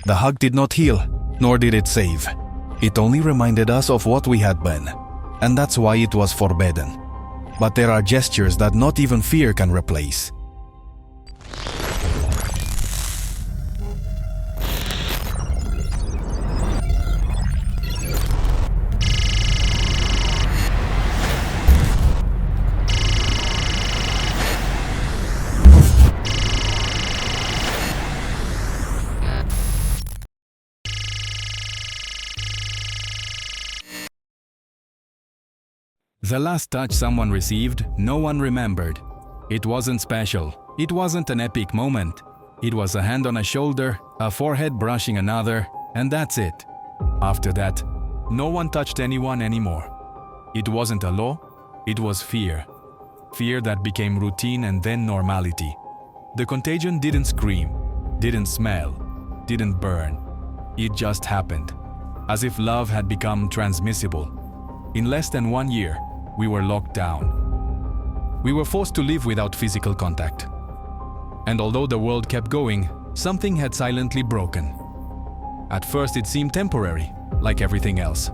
The hug did not heal, nor did it save. It only reminded us of what we had been, and that's why it was forbidden. But there are gestures that not even fear can replace. The last touch someone received, no one remembered. It wasn't special. It wasn't an epic moment. It was a hand on a shoulder, a forehead brushing another, and that's it. After that, no one touched anyone anymore. It wasn't a law, it was fear. Fear that became routine and then normality. The contagion didn't scream, didn't smell, didn't burn. It just happened. As if love had become transmissible. In less than 1 year, we were locked down. We were forced to live without physical contact. And although the world kept going, something had silently broken. At first it seemed temporary, like everything else.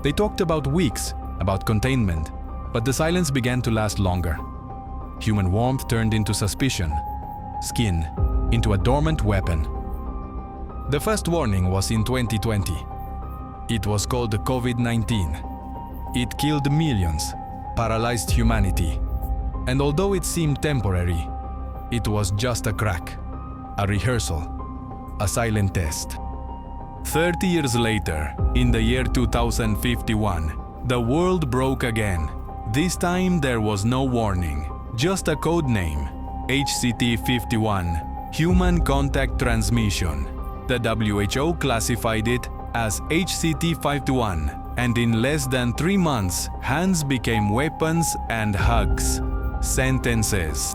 They talked about weeks, about containment, but the silence began to last longer. Human warmth turned into suspicion, skin into a dormant weapon. The first warning was in 2020. It was called the COVID-19. It killed millions, paralyzed humanity. And although it seemed temporary, it was just a crack, a rehearsal, a silent test. 30 years later, in the year 2051, the world broke again. This time there was no warning, just a code name, HCT51, Human Contact Transmission. The WHO classified it as HCT51, and in less than 3 months, hands became weapons and hugs, sentences.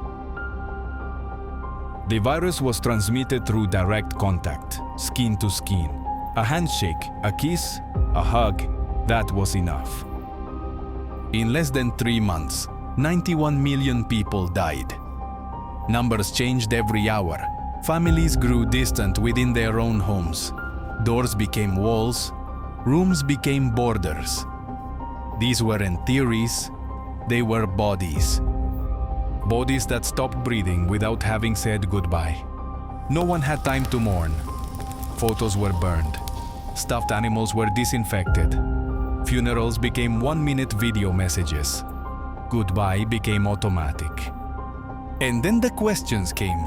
The virus was transmitted through direct contact, skin to skin. A handshake, a kiss, a hug, that was enough. In less than 3 months, 91 million people died. Numbers changed every hour. Families grew distant within their own homes. Doors became walls, rooms became borders. These weren't theories, they were bodies. Bodies that stopped breathing without having said goodbye. No one had time to mourn. Photos were burned. Stuffed animals were disinfected. Funerals became 1-minute video messages. Goodbye became automatic. And then the questions came.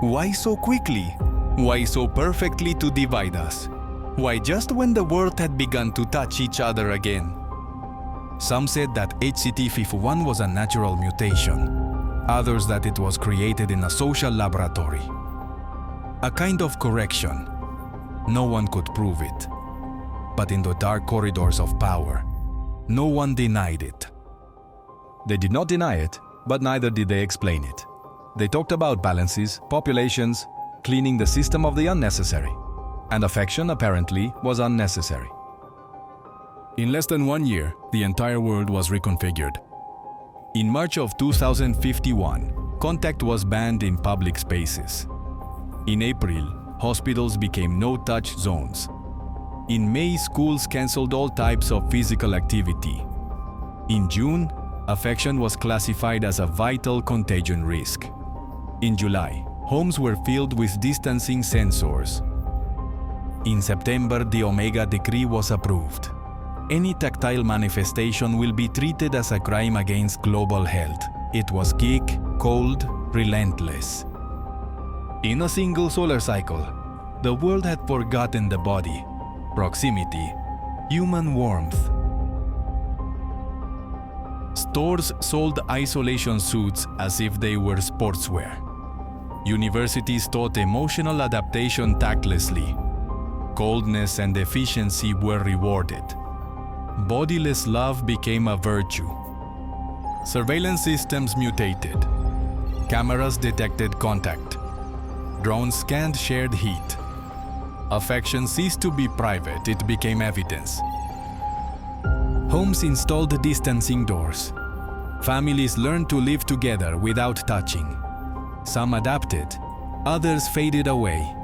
Why so quickly? Why so perfectly to divide us? Why just when the world had begun to touch each other again? Some said that HCT51 was a natural mutation. Others that it was created in a social laboratory. A kind of correction. No one could prove it. But in the dark corridors of power, no one denied it. They did not deny it, but neither did they explain it. They talked about balances, populations, cleaning the system of the unnecessary. And affection, apparently, was unnecessary. In less than 1 year, the entire world was reconfigured. In March of 2051, contact was banned in public spaces. In April, hospitals became no-touch zones. In May, schools cancelled all types of physical activity. In June, affection was classified as a vital contagion risk. In July, homes were filled with distancing sensors. In September, the Omega Decree was approved. Any tactile manifestation will be treated as a crime against global health. It was kick, cold, relentless. In a single solar cycle, the world had forgotten the body, proximity, human warmth. Stores sold isolation suits as if they were sportswear. Universities taught emotional adaptation tactlessly. Coldness and efficiency were rewarded. Bodiless love became a virtue. Surveillance systems mutated. Cameras detected contact. Drones scanned shared heat. Affection ceased to be private, it became evidence. Homes installed distancing doors. Families learned to live together without touching. Some adapted, others faded away.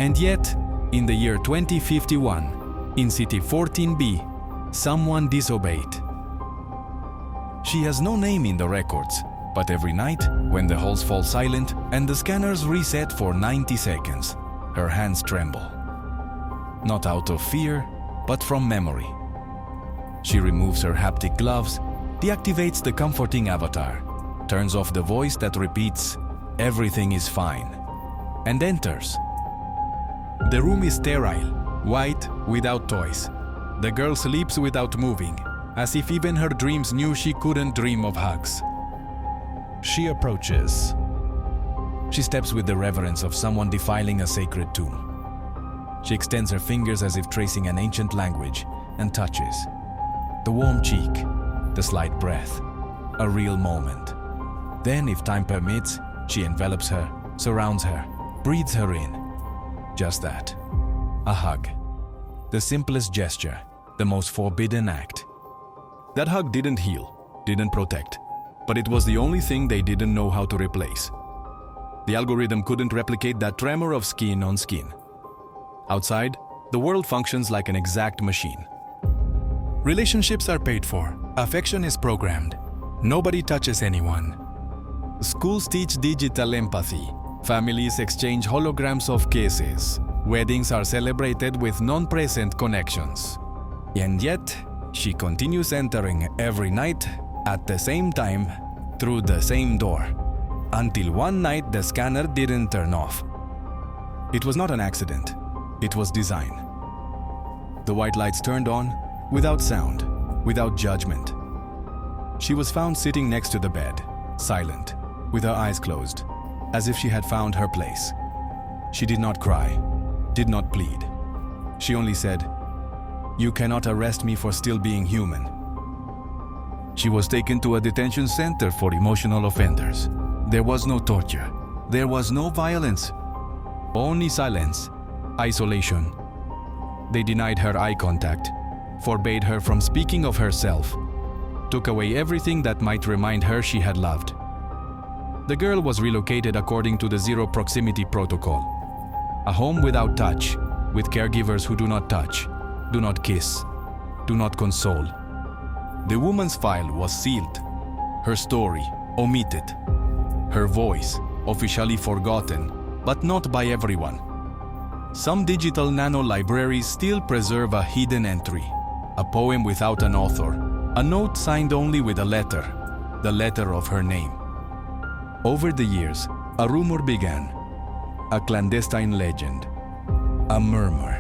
And yet, In the year 2051, in City 14B, someone disobeyed. She has no name in the records, but every night, when the halls fall silent and the scanners reset for 90 seconds, her hands tremble. Not out of fear, but from memory. She removes her haptic gloves, deactivates the comforting avatar, turns off the voice that repeats, "Everything is fine," and enters. The room is sterile, white, without toys. The girl sleeps without moving, as if even her dreams knew she couldn't dream of hugs. She approaches. She steps with the reverence of someone defiling a sacred tomb. She extends her fingers as if tracing an ancient language and touches. The warm cheek, the slight breath, a real moment. Then, if time permits, she envelops her, surrounds her, breathes her in. Just that. A hug. The simplest gesture, the most forbidden act. That hug didn't heal, didn't protect, but it was the only thing they didn't know how to replace. The algorithm couldn't replicate that tremor of skin on skin. Outside, the world functions like an exact machine. Relationships are paid for, affection is programmed. Nobody touches anyone. Schools teach digital empathy. Families exchange holograms of kisses. Weddings are celebrated with non-present connections. And yet, she continues entering every night, at the same time, through the same door. Until one night the scanner didn't turn off. It was not an accident. It was design. The white lights turned on, without sound, without judgment. She was found sitting next to the bed, silent, with her eyes closed, as if she had found her place. She did not cry, did not plead. She only said, "You cannot arrest me for still being human." She was taken to a detention center for emotional offenders. There was no torture. There was no violence. Only silence, isolation. They denied her eye contact, forbade her from speaking of herself, took away everything that might remind her she had loved. The girl was relocated according to the Zero Proximity Protocol. A home without touch, with caregivers who do not touch, do not kiss, do not console. The woman's file was sealed, her story omitted, her voice officially forgotten, but not by everyone. Some digital nano-libraries still preserve a hidden entry, a poem without an author, a note signed only with a letter, the letter of her name. Over the years, a rumor began, a clandestine legend, a murmur.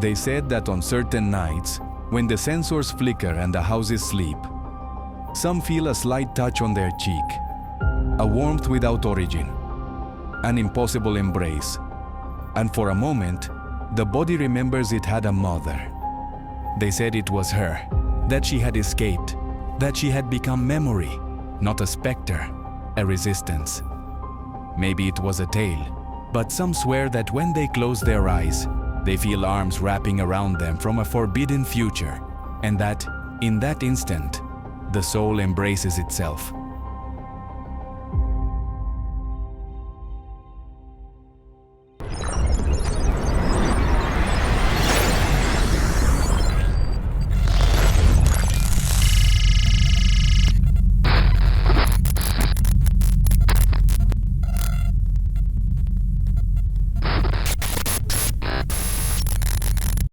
They said that on certain nights, when the sensors flicker and the houses sleep, some feel a slight touch on their cheek, a warmth without origin, an impossible embrace, and for a moment, the body remembers it had a mother. They said it was her, that she had escaped, that she had become memory, not a specter, a resistance. Maybe it was a tale, but some swear that when they close their eyes, they feel arms wrapping around them from a forbidden future, and that, in that instant, the soul embraces itself.